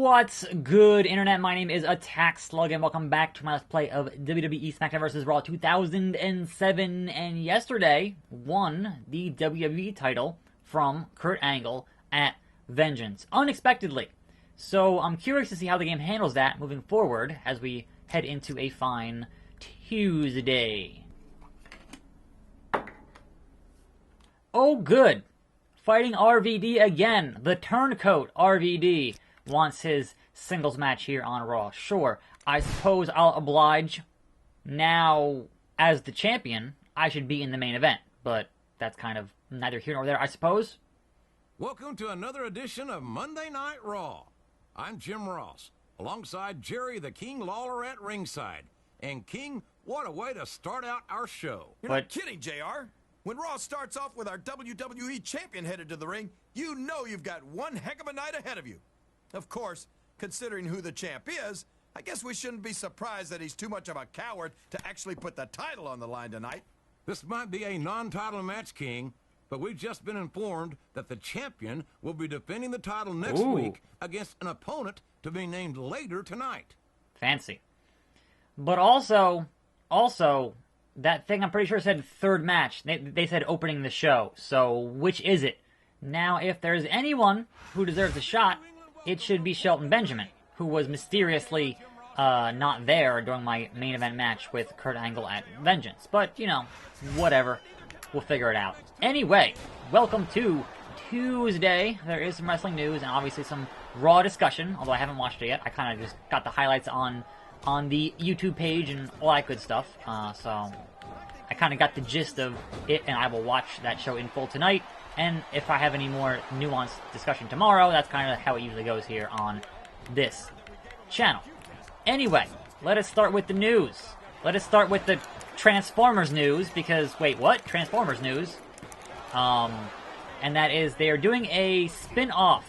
What's good, Internet? My name is attackslug, and welcome back to my Let's Play of WWE SmackDown vs. Raw 2007. And yesterday, won the WWE title from Kurt Angle at Vengeance, unexpectedly. So I'm curious to see how the game handles that moving forward as we head into a fine Tuesday. Oh, good. Fighting RVD again. The turncoat RVD wants his singles match here on Raw. Sure, I suppose I'll oblige. Now, as the champion, I should be in the main event, but that's kind of neither here nor there, I suppose. Welcome to another edition of Monday Night Raw. I'm Jim Ross, alongside Jerry the King Lawler at ringside. And King, what a way to start out our show. You're not kidding, JR. When Raw starts off with our WWE champion headed to the ring, you know you've got one heck of a night ahead of you. Of course, considering who the champ is, I guess we shouldn't be surprised that he's too much of a coward to actually put the title on the line tonight. This might be a non-title match, King, but we've just been informed that the champion will be defending the title next week against an opponent to be named later tonight. Fancy. But also, that thing I'm pretty sure said third match. They said opening the show, so which is it? Now, if there's anyone who deserves a shot, it should be Shelton Benjamin, who was mysteriously not there during my main event match with Kurt Angle at Vengeance. But, you know, whatever. We'll figure it out. Anyway, welcome to Tuesday. There is some wrestling news and obviously some Raw discussion, although I haven't watched it yet. I kind of just got the highlights on the YouTube page and all that good stuff. So I kind of got the gist of it, and I will watch that show in full tonight. And if I have any more nuanced discussion tomorrow, that's kind of how it usually goes here on this channel. Anyway, let us start with the news. Let us start with the Transformers news, because, wait, what? Transformers news? And that is they are doing a spin-off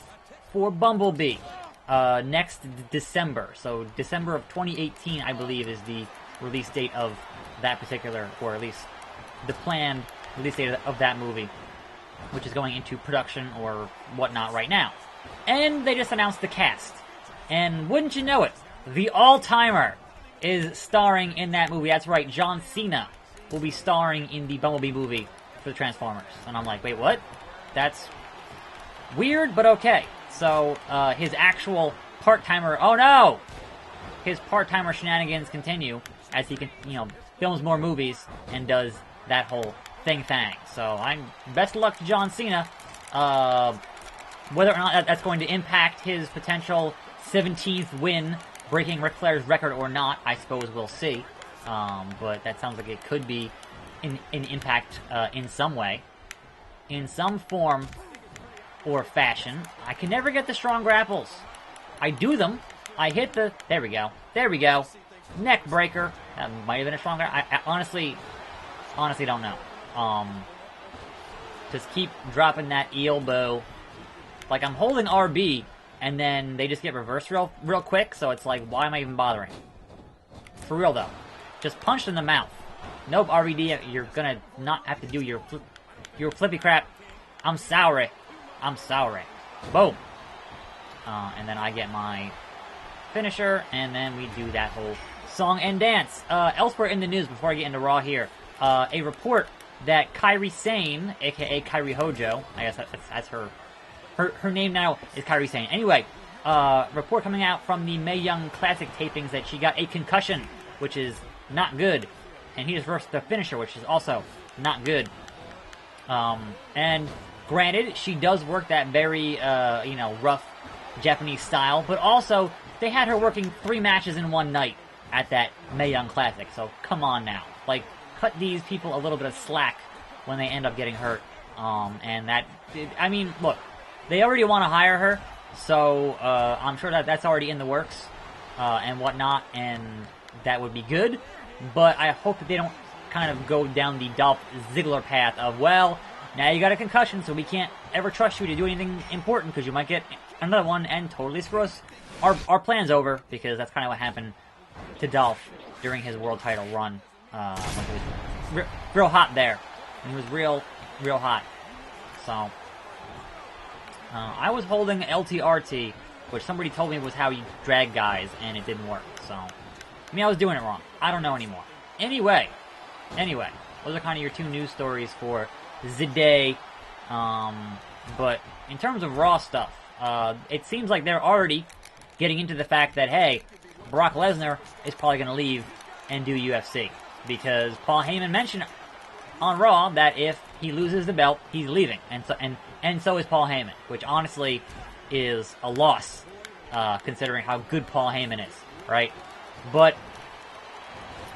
for Bumblebee next December. So December of 2018, I believe, is the release date of that particular, or at least the planned release date of that movie, which is going into production or whatnot right now. And they just announced the cast. And wouldn't you know it, the All-Timer is starring in that movie. That's right, John Cena will be starring in the Bumblebee movie for the Transformers. And I'm like, wait, what? That's weird, but okay. So, his actual part-timer, oh no! His part-timer shenanigans continue as he can, films more movies and does that whole thing. So, I'm best of luck to John Cena. Whether or not that's going to impact his potential 17th win, breaking Ric Flair's record or not, I suppose we'll see. But that sounds like it could be an impact in some way, in some form or fashion. I can never get the strong grapples. I do them. I hit the... There we go. There we go. Neck breaker. That might have been a strong... I honestly don't know. Just keep dropping that elbow. Like, I'm holding RB, and then they just get reversed real quick, so it's like, why am I even bothering? For real, though. Just punched in the mouth. Nope, RVD, you're gonna not have to do your flippy crap. I'm sorry. I'm sorry. Boom. And then I get my finisher, and then we do that whole song and dance. Elsewhere in the news, before I get into Raw here, a report that Kairi Sane, aka Kairi Hojo, I guess that's her name now is Kairi Sane. Anyway, report coming out from the Mae Young Classic tapings that she got a concussion, which is not good. And he just reversed the finisher, which is also not good. And granted, she does work that very, rough Japanese style, but also, they had her working 3 matches in one night at that Mae Young Classic, so come on now. Like, cut these people a little bit of slack when they end up getting hurt. And that, I mean, look, they already want to hire her, so I'm sure that's already in the works and whatnot, and that would be good. But I hope that they don't kind of go down the Dolph Ziggler path of, well, now you got a concussion, so we can't ever trust you to do anything important because you might get another one and totally screw us. Our plan's over, because that's kind of what happened to Dolph during his world title run when he was real hot there. When he was real hot. So, I was holding LTRT which somebody told me was how you drag guys, and it didn't work. So, I was doing it wrong. I don't know anymore. Anyway, those are kind of your 2 news stories for the day. But in terms of Raw stuff, it seems like they're already getting into the fact that, hey, Brock Lesnar is probably going to leave and do UFC. Because Paul Heyman mentioned on Raw that if he loses the belt, he's leaving. And so is Paul Heyman, which honestly is a loss, considering how good Paul Heyman is, right? But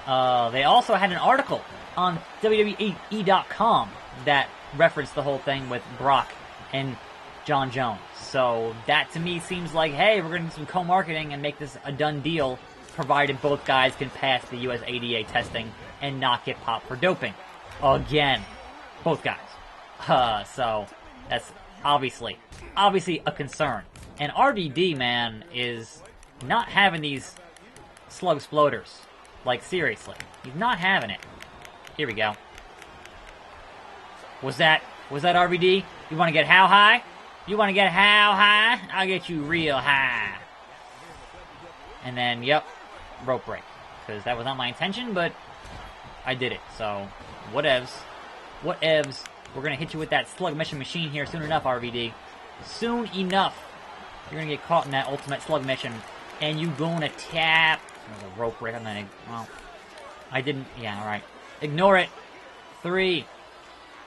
they also had an article on WWE.com that referenced the whole thing with Brock and John Jones. So that to me seems like, hey, we're going to do some co-marketing and make this a done deal, provided both guys can pass the US ADA testing and not get popped for doping. Again. Both guys. So that's obviously a concern. And RVD, man, is not having these slug sploders. Like, seriously. He's not having it. Here we go. Was that RVD? You want to get how high? You want to get how high? I'll get you real high. And then, yep, rope break. Because that was not my intention, but I did it. So, whatevs. Whatevs. We're going to hit you with that slug mission machine here soon enough, RVD. Soon enough. You're going to get caught in that ultimate slug mission. And you going to tap. There's a rope break. I'm going to... Well, I didn't... Yeah, alright. Ignore it. 3,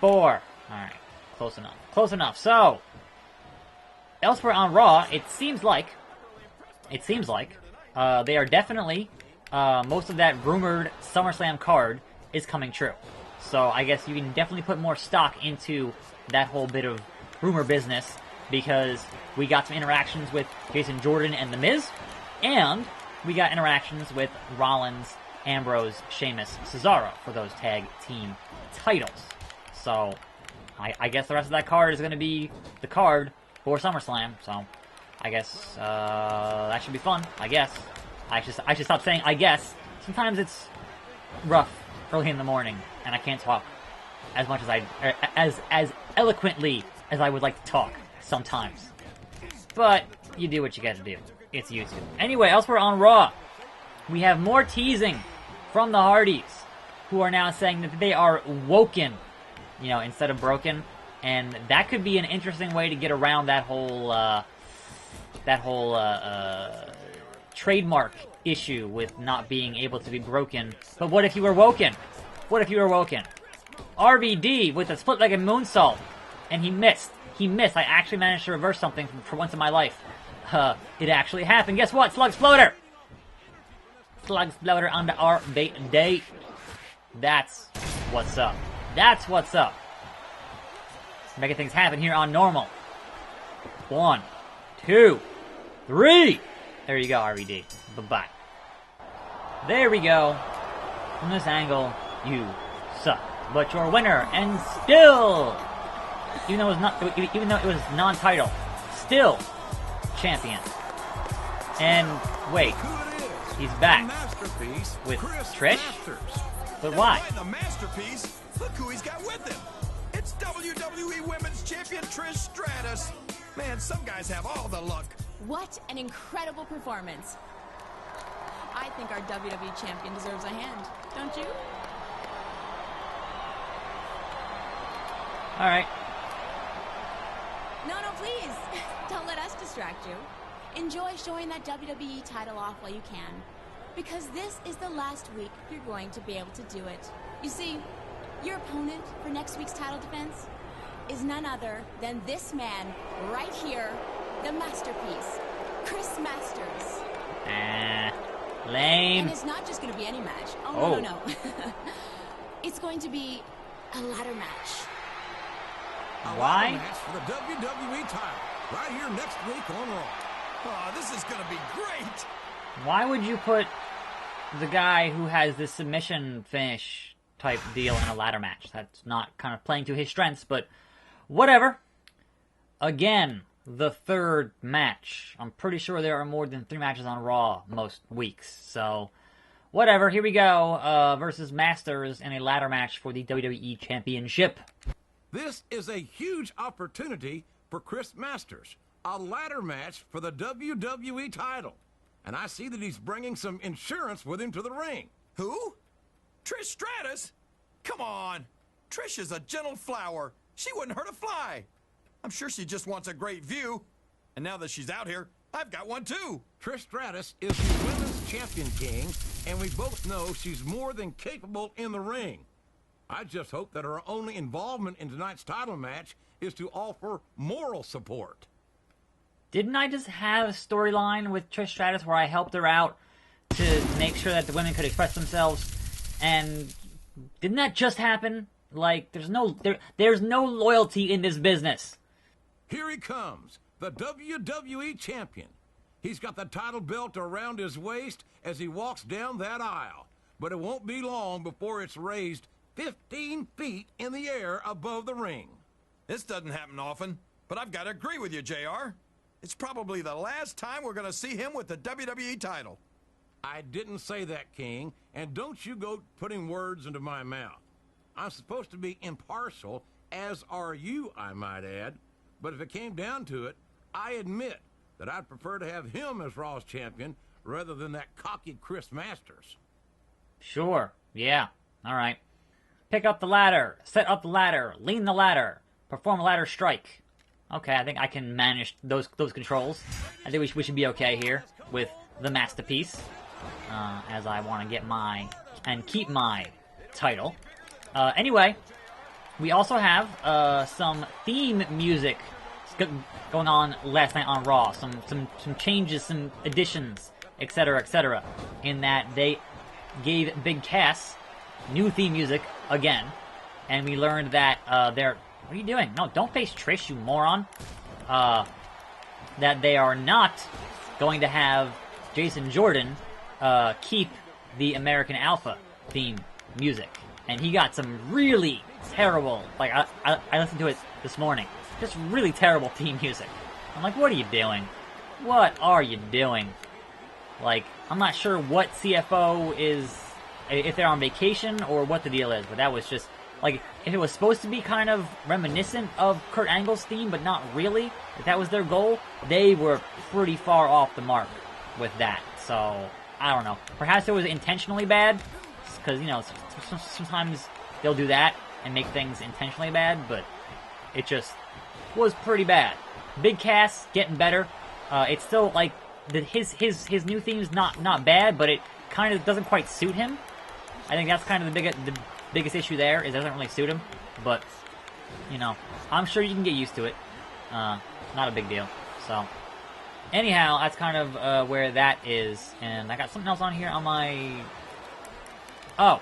4. Alright. Close enough. Close enough. So, elsewhere on Raw, it seems like they are definitely, most of that rumored SummerSlam card is coming true. So I guess you can definitely put more stock into that whole bit of rumor business, because we got some interactions with Jason Jordan and The Miz, and we got interactions with Rollins, Ambrose, Sheamus, Cesaro for those tag team titles. So I guess the rest of that card is going to be the card for SummerSlam, so I guess that should be fun, I guess. I should stop saying I guess. Sometimes it's rough early in the morning, and I can't talk as much as as eloquently as I would like to talk sometimes. But you do what you gotta do. It's YouTube. Anyway, elsewhere on Raw, we have more teasing from the Hardys, who are now saying that they are woken, instead of broken, and that could be an interesting way to get around that whole trademark issue with not being able to be broken. But what if you were woken? What if you were woken? RVD with a split-legged moonsault, and he missed. I actually managed to reverse something for once in my life. It actually happened. Guess what? Slug Sploder! Slug Sploder on the RVD. That's what's up. That's what's up. Making things happen here on normal. 1, 2, 3. There you go, RVD. Bye-bye. There we go. From this angle, you suck. But you're a winner, and still, even though it was non-title, still champion. And wait, he's back with Trish. But why? The masterpiece. Look who he's got with him. It's WWE Women's Champion Trish Stratus. Man, some guys have all the luck. What an incredible performance. I think our WWE champion deserves a hand, don't you? All right. No, please. Don't let us distract you. Enjoy showing that WWE title off while you can, because this is the last week you're going to be able to do it. You see, your opponent for next week's title defense is none other than this man right here, the masterpiece, Chris Masters. Lame. And it's not just going to be any match. Oh, no. It's going to be a ladder match. Why? Match for the WWE title right here next week on Raw. Oh, this is going to be great. Why would you put the guy who has this submission finish type deal in a ladder match? That's not kind of playing to his strengths, but whatever. Again, the third match. I'm pretty sure there are more than 3 matches on Raw most weeks, so whatever. Here we go. Versus Masters in a ladder match for the WWE Championship. This is a huge opportunity for Chris Masters, a ladder match for the WWE title. And I see that he's bringing some insurance with him to the ring. Who? Trish Stratus? Come on. Trish is a gentle flower. She wouldn't hurt a fly. I'm sure she just wants a great view. And now that she's out here, I've got one too. Trish Stratus is the women's champion, King, and we both know she's more than capable in the ring. I just hope that her only involvement in tonight's title match is to offer moral support. Didn't I just have a storyline with Trish Stratus where I helped her out to make sure that the women could express themselves? And didn't that just happen? Like, there's no loyalty in this business. Here he comes, the WWE champion. He's got the title belt around his waist as he walks down that aisle. But it won't be long before it's raised 15 feet in the air above the ring. This doesn't happen often, but I've got to agree with you, JR. It's probably the last time we're going to see him with the WWE title. I didn't say that, King, and don't you go putting words into my mouth. I'm supposed to be impartial, as are you, I might add. But if it came down to it, I admit that I'd prefer to have him as Raw's champion rather than that cocky Chris Masters. Sure, yeah, alright. Pick up the ladder, set up the ladder, lean the ladder, perform a ladder strike. Okay, I think I can manage those controls. I think we should be okay here with the masterpiece, as I want to get and keep my title. Anyway, we also have some theme music going on last night on Raw. Some changes, some additions, etc., in that they gave Big Cass new theme music again, and we learned that they're... What are you doing? No, don't face Trish, you moron. That they are not going to have Jason Jordan keep the American Alpha theme music. And he got some really terrible, like, I listened to it this morning, just really terrible theme music. I'm like, what are you doing? What are you doing? Like, I'm not sure what CFO is, if they're on vacation or what the deal is, but that was just... Like, if it was supposed to be kind of reminiscent of Kurt Angle's theme, but not really, if that was their goal, they were pretty far off the mark with that. So, I don't know. Perhaps it was intentionally bad, because, you know, sometimes they'll do that and make things intentionally bad, but it just was pretty bad. Big Cass, getting better. It's still, like, his new theme's not bad, but it kind of doesn't quite suit him. I think that's kind of the biggest issue there, is it doesn't really suit him, but, you know, I'm sure you can get used to it. Not a big deal. So, anyhow, that's kind of where that is, and I got something else on here on my... Oh,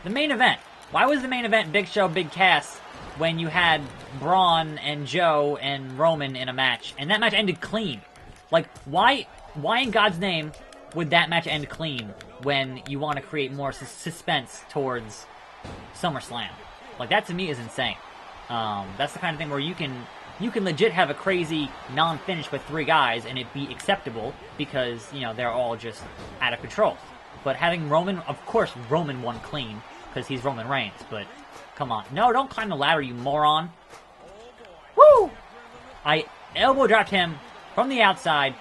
the main event. Why was the main event Big Show, Big Cass, when you had Braun and Joe and Roman in a match, and that match ended clean? Like, why in God's name would that match end clean when you want to create more suspense towards SummerSlam? Like, that to me is insane. That's the kind of thing where you can legit have a crazy non-finish with 3 guys and it be acceptable because, you know, they're all just out of control. But having Roman, of course Roman won clean because he's Roman Reigns, but come on. No, don't climb the ladder, you moron. Woo! I elbow dropped him from the outside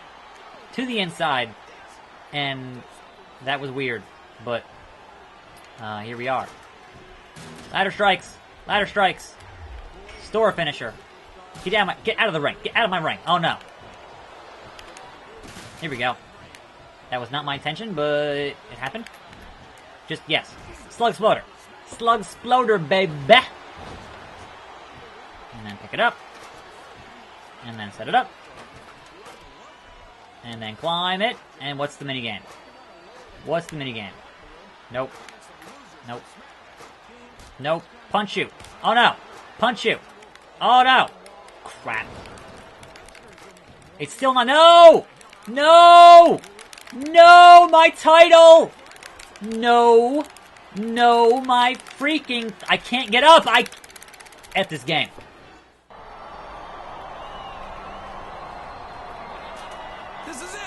to the inside, and that was weird, but here we are. Ladder strikes. Ladder strikes. Store finisher. Get out of the ring. Get out of my ring. Oh no. Here we go. That was not my intention, but it happened. Just, yes. Slug Exploder. Slug Exploder, baby. And then pick it up. And then set it up. And then climb it. And what's the minigame? What's the minigame? Nope. Nope. Nope. Punch you. Oh no. Punch you. Oh no. Crap. It's still not. No! No! No! My title! No. No, my freaking... I can't get up! At this game. This is it!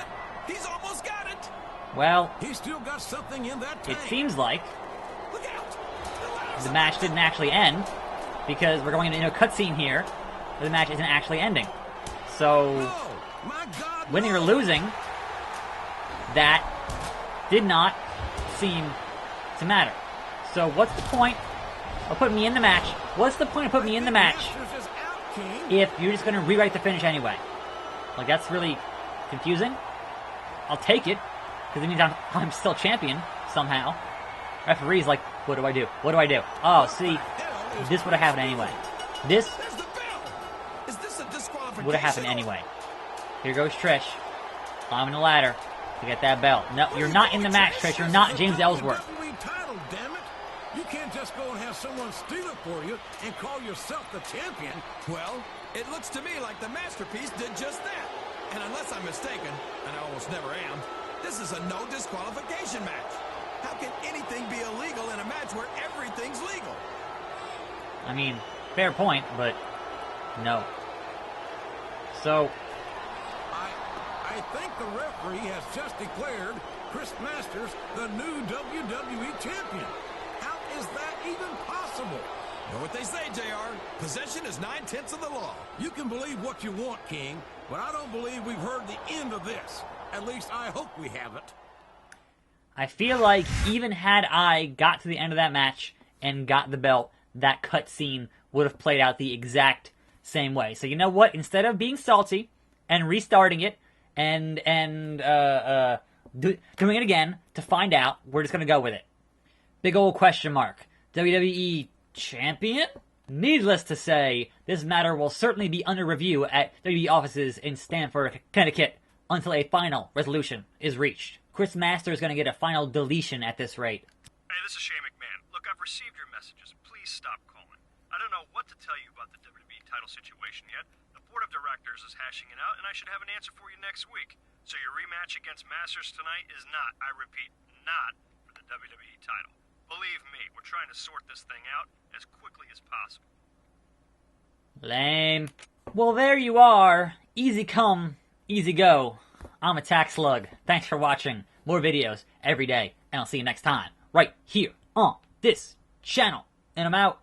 He's almost got it! Well... He's still got something in that tank. It seems like... Look out! The match didn't actually end, because we're going into a cutscene here, the match isn't actually ending. So, No! My God, winning or no! losing, that did not seem to matter. So what's the point of putting me in the match? What's the point of putting me in the match Masters is out, King. if you're just going to rewrite the finish anyway? Like, that's really confusing. I'll take it, because it means I'm still champion somehow. Referee's like, what do I do? What do I do? Oh, see, this would have happened anyway. This There's the bell. Is this a disqualification? would have happened anyway. Here goes Trish, climbing the ladder to get that belt. No, you're not in the match, Trish. You're not James Ellsworth. WWE title, damn it! You can't just go and have someone steal it for you and call yourself the champion. Well, it looks to me like the masterpiece did just that. And unless I'm mistaken, and I almost never am, this is a no disqualification match. How can anything be illegal in a match where everything's legal? I mean, fair point, but no. So, I think the referee has just declared Chris Masters the new WWE champion. How is that even possible? Know what they say, JR. Possession is 9/10 of the law. You can believe what you want, King, but I don't believe we've heard the end of this. At least I hope we haven't. I feel like even had I got to the end of that match and got the belt, that cutscene would have played out the exact same way. So you know what? Instead of being salty and restarting it and doing it again to find out, we're just gonna go with it. Big old question mark. WWE champion? Needless to say, this matter will certainly be under review at WWE offices in Stamford, Connecticut, until a final resolution is reached. Chris Masters is going to get a final deletion at this rate. Hey, this is Shane McMahon. Look, I've received your messages. Please stop calling. I don't know what to tell you about the WWE title situation yet. The board of directors is hashing it out, and I should have an answer for you next week. So your rematch against Masters tonight is not, I repeat, not for the WWE title. Believe me, we're trying to sort this thing out as quickly as possible. Lame. Well, there you are. Easy come, easy go. I'm attackslug. Thanks for watching. More videos every day, and I'll see you next time, right here on this channel. And I'm out.